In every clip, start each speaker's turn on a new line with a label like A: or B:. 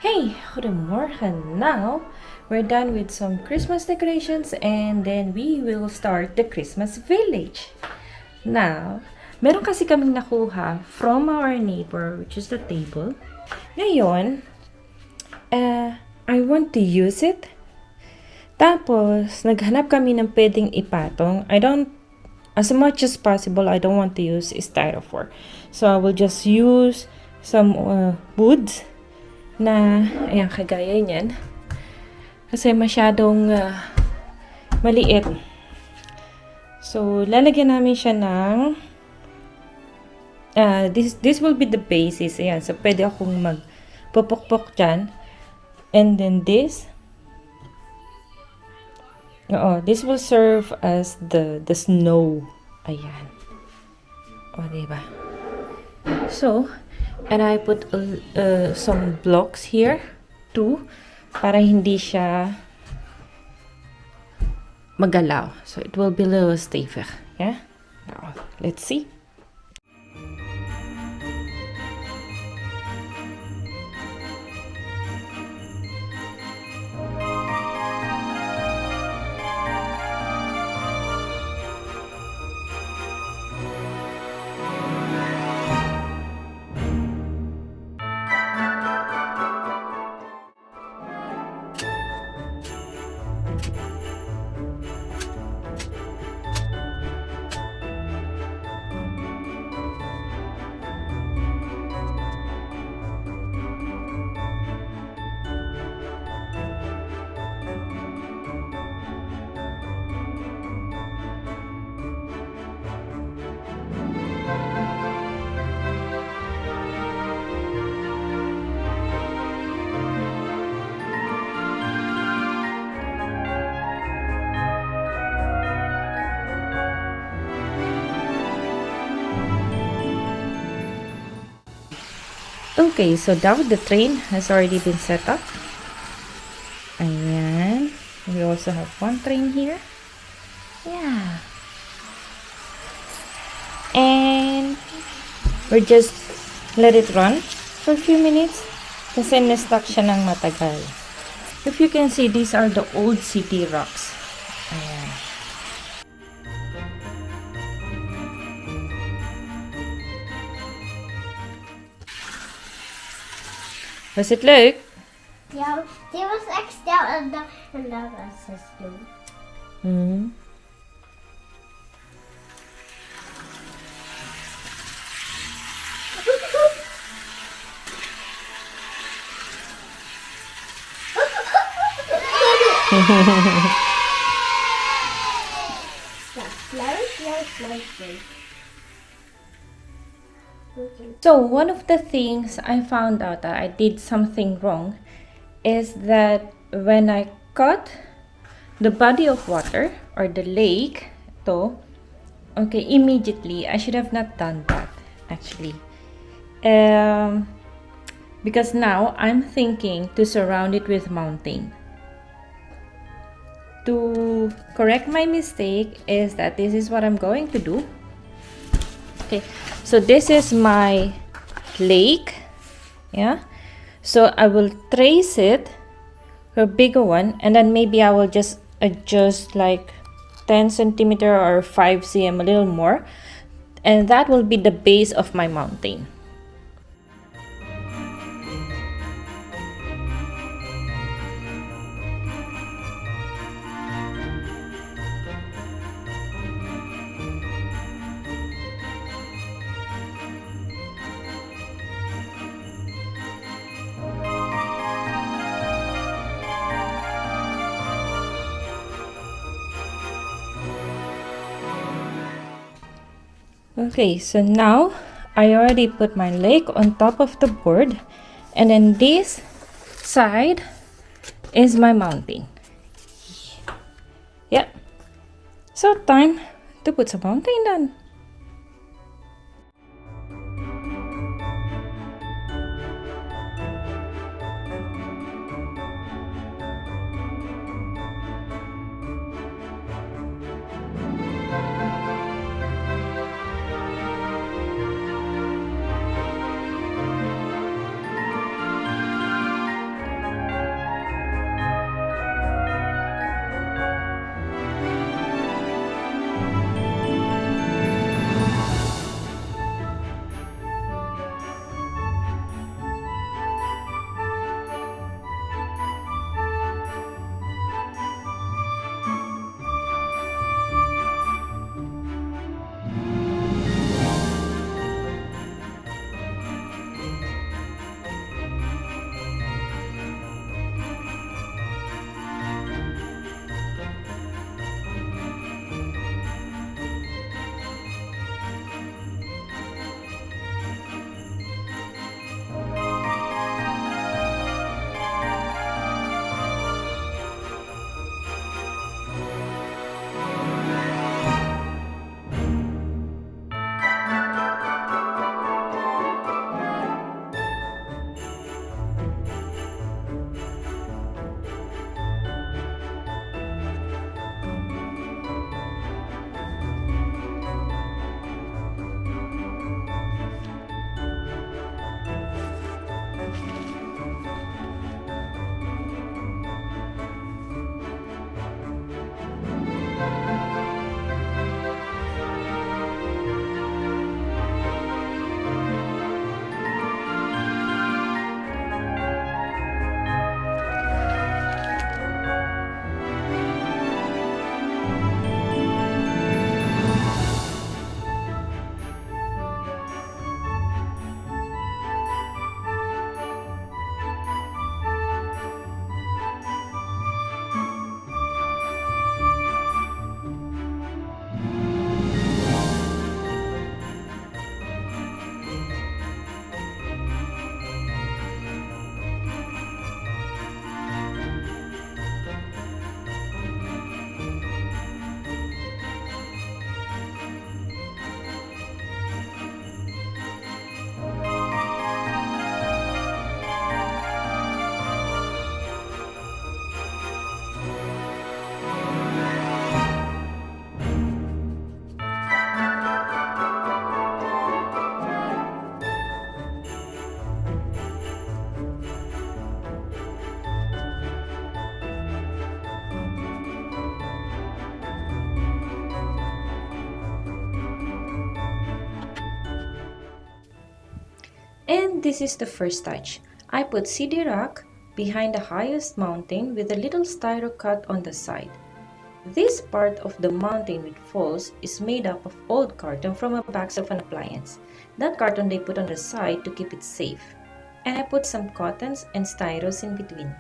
A: Hey, goedemorgen. Now, we're done with some Christmas decorations and then we will start the Christmas village. Now, meron kasi kaming nakuha from our neighbor, which is the table. Ngayon, I want to use it. Tapos, naghanap kami ng pwedeng ipatong. As much as possible, I don't want to use styrofoam. So, I will just use some woods na, ayan, kagaya niyan. Kasi masyadong maliit. So, lalagyan namin siya ng this will be the basis. Ayan, so pwede akong magpupukpok dyan. And then this this will serve as the snow. Ayan. O, diba? So, and I put some blocks here too para hindi siya magalaw. So it will be a little stiffer. Yeah? Now, let's see. Okay, so now the train has already been set up. Ayan. We also have one train here. Yeah. And we're just let it run for a few minutes kasi na-stuck siya ng matagal. If you can see, these are the old city rocks. Ayan. Was it leuk?
B: Ja, det was extra en där var så stor.
A: Mm. So one of the things I found out that I did something wrong is that when I cut the body of water or the lake, immediately I should have not done that actually. Because now I'm thinking to surround it with mountain. To correct my mistake is that this is what I'm going to do. Okay, so this is my lake. Yeah, so I will trace it, a bigger one, and then maybe I will just adjust like 10 centimeter or 5 cm, a little more, and that will be the base of my mountain. Okay, so now I already put my lake on top of the board, and then this side is my mountain. Yeah, so time to put some mountain down. And this is the first touch. I put CD rock behind the highest mountain with a little styro cut on the side. This part of the mountain with falls is made up of old carton from a box of an appliance. That carton they put on the side to keep it safe. And I put some cottons and styros in between.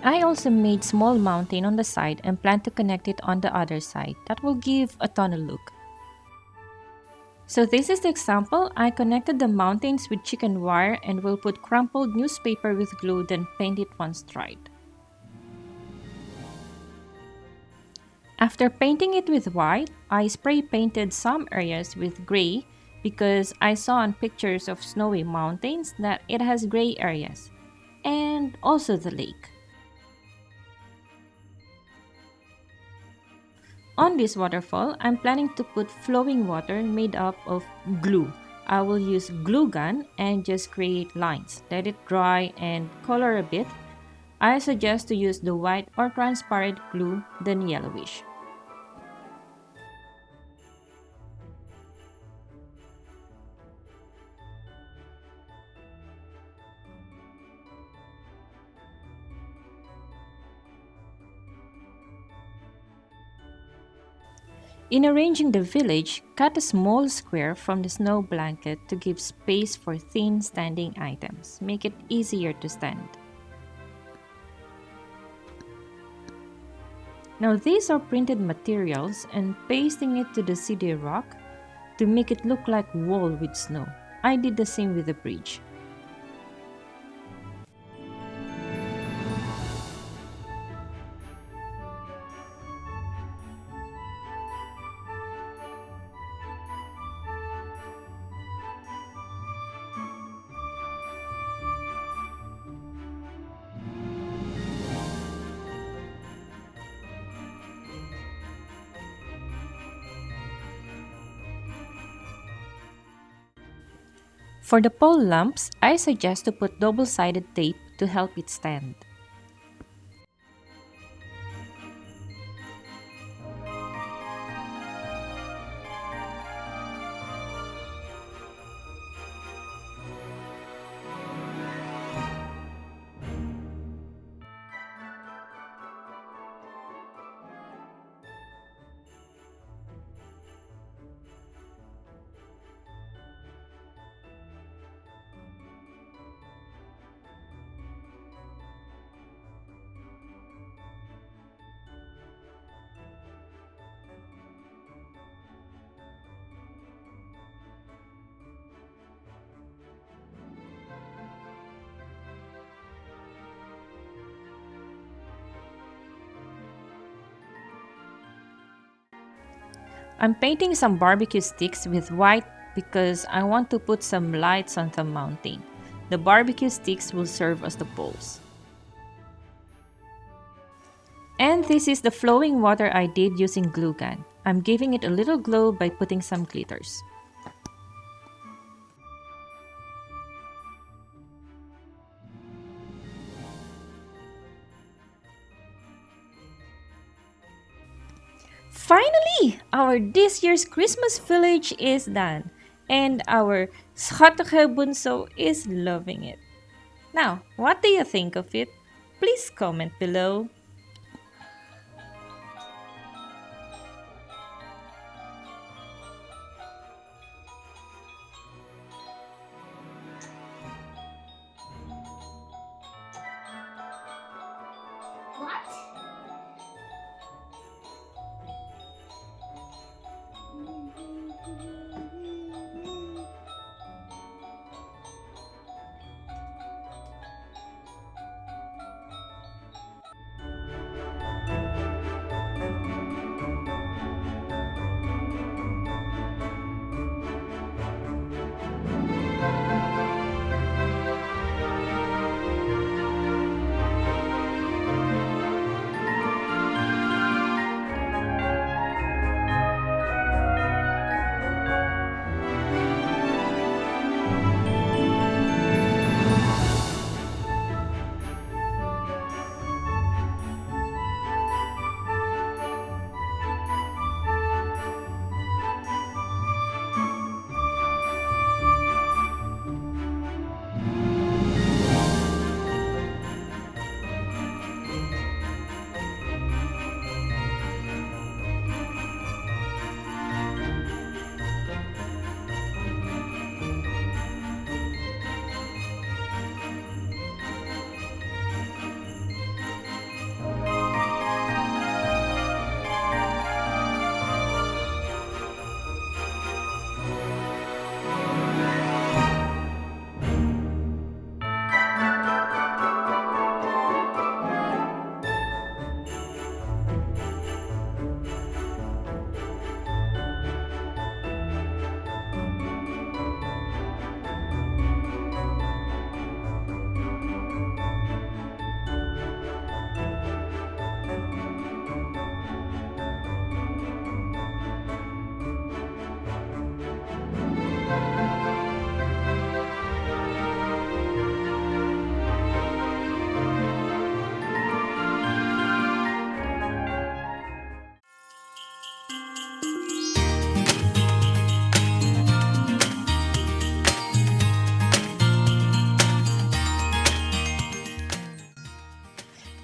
A: I also made small mountain on the side and plan to connect it on the other side. That will give a tunnel look. So this is the example. I connected the mountains with chicken wire and will put crumpled newspaper with glue then paint it one stripe. After painting it with white, I spray painted some areas with gray because I saw on pictures of snowy mountains that it has gray areas, and also the lake. On this waterfall, I'm planning to put flowing water made up of glue. I will use glue gun and just create lines, let it dry and color a bit. I suggest to use the white or transparent glue than yellowish. In arranging the village, cut a small square from the snow blanket to give space for thin standing items. Make it easier to stand. Now these are printed materials and pasting it to the CD rock to make it look like wall with snow. I did the same with the bridge. For the pole lamps, I suggest to put double-sided tape to help it stand. I'm painting some barbecue sticks with white because I want to put some lights on the mountain. The barbecue sticks will serve as the poles. And this is the flowing water I did using glue gun. I'm giving it a little glow by putting some glitters. Finally, our this year's Christmas village is done, and our schattige bunso is loving it. Now, what do you think of it? Please comment below.
B: What?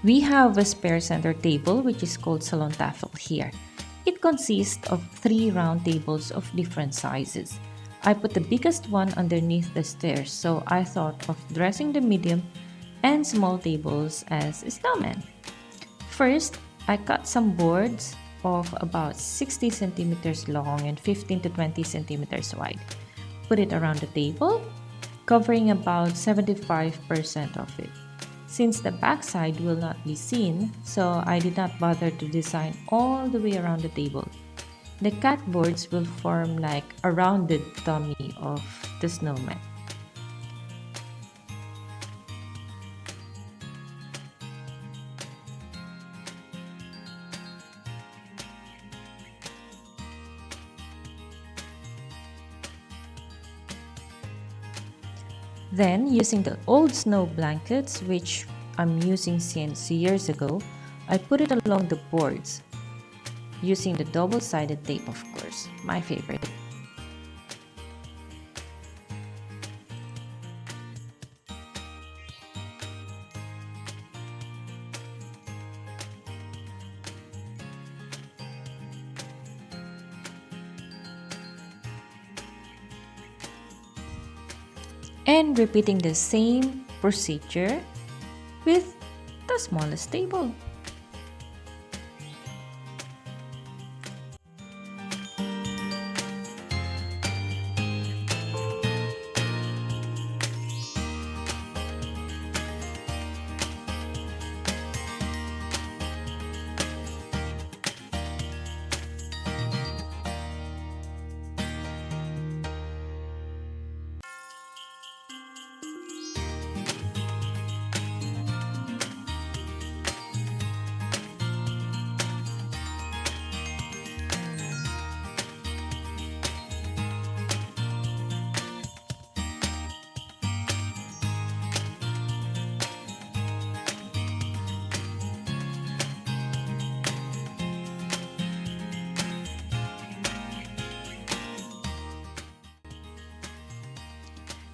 A: We have a spare center table which is called salon tafel here. It consists of 3 round tables of different sizes. I put the biggest one underneath the stairs, so I thought of dressing the medium and small tables as a snowman. First, I cut some boards of about 60 centimeters long and 15 to 20 centimeters wide. Put it around the table, covering about 75% of it. Since the backside will not be seen, so I did not bother to design all the way around the table. The cat boards will form like a rounded tummy of the snowman. Then, using the old snow blankets, which I'm using since years ago, I put it along the boards, using the double-sided tape, of course, my favorite. And repeating the same procedure with the smallest table.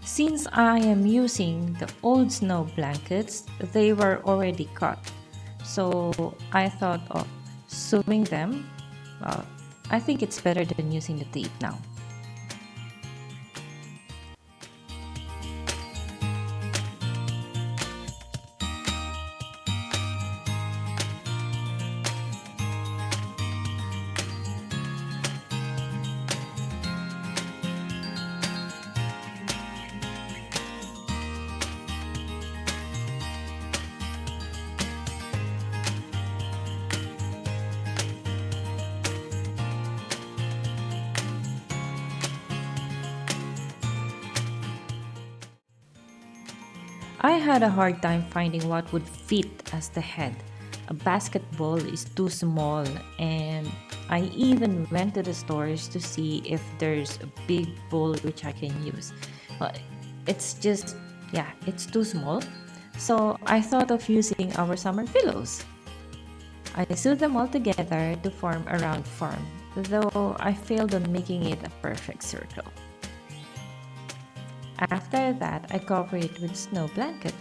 A: Since I am using the old snow blankets, they were already cut. So I thought of sewing them. Well, I think it's better than using the tape now. I had a hard time finding what would fit as the head. A basketball is too small, and I even went to the stores to see if there's a big bowl which I can use. But it's just, yeah, it's too small. So I thought of using our summer pillows. I sewed them all together to form a round form, though I failed on making it a perfect circle. After that, I cover it with snow blanket.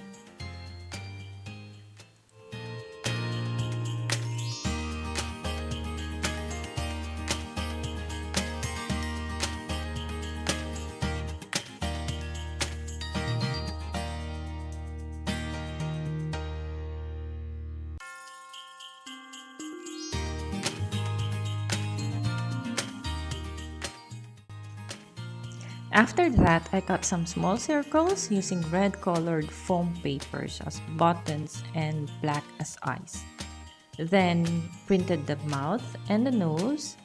A: After that, I cut some small circles using red colored foam papers as buttons and black as eyes. Then printed the mouth and the nose.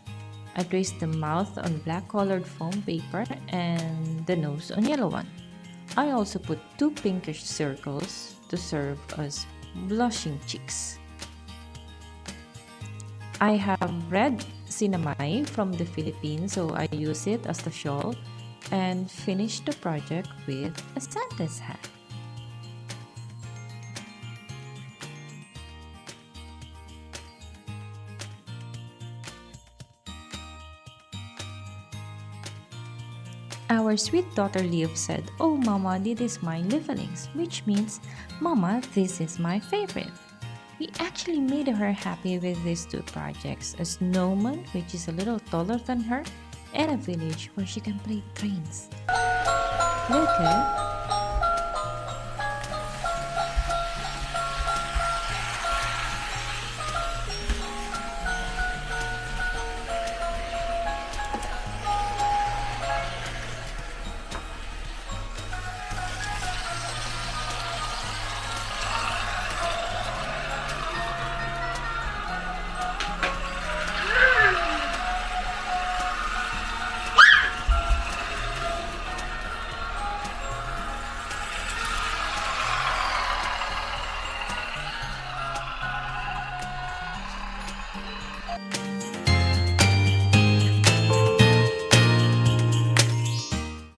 A: I traced the mouth on black colored foam paper and the nose on yellow one. I also put 2 pinkish circles to serve as blushing cheeks. I have red sinamay from the Philippines, so I use it as the shawl and finish the project with a Santa's hat. Our sweet daughter Liv said, "Oh Mama, this is my lievelings," which means, "Mama, this is my favorite." We actually made her happy with these two projects, a snowman, which is a little taller than her, and a village where she can play trains. Look,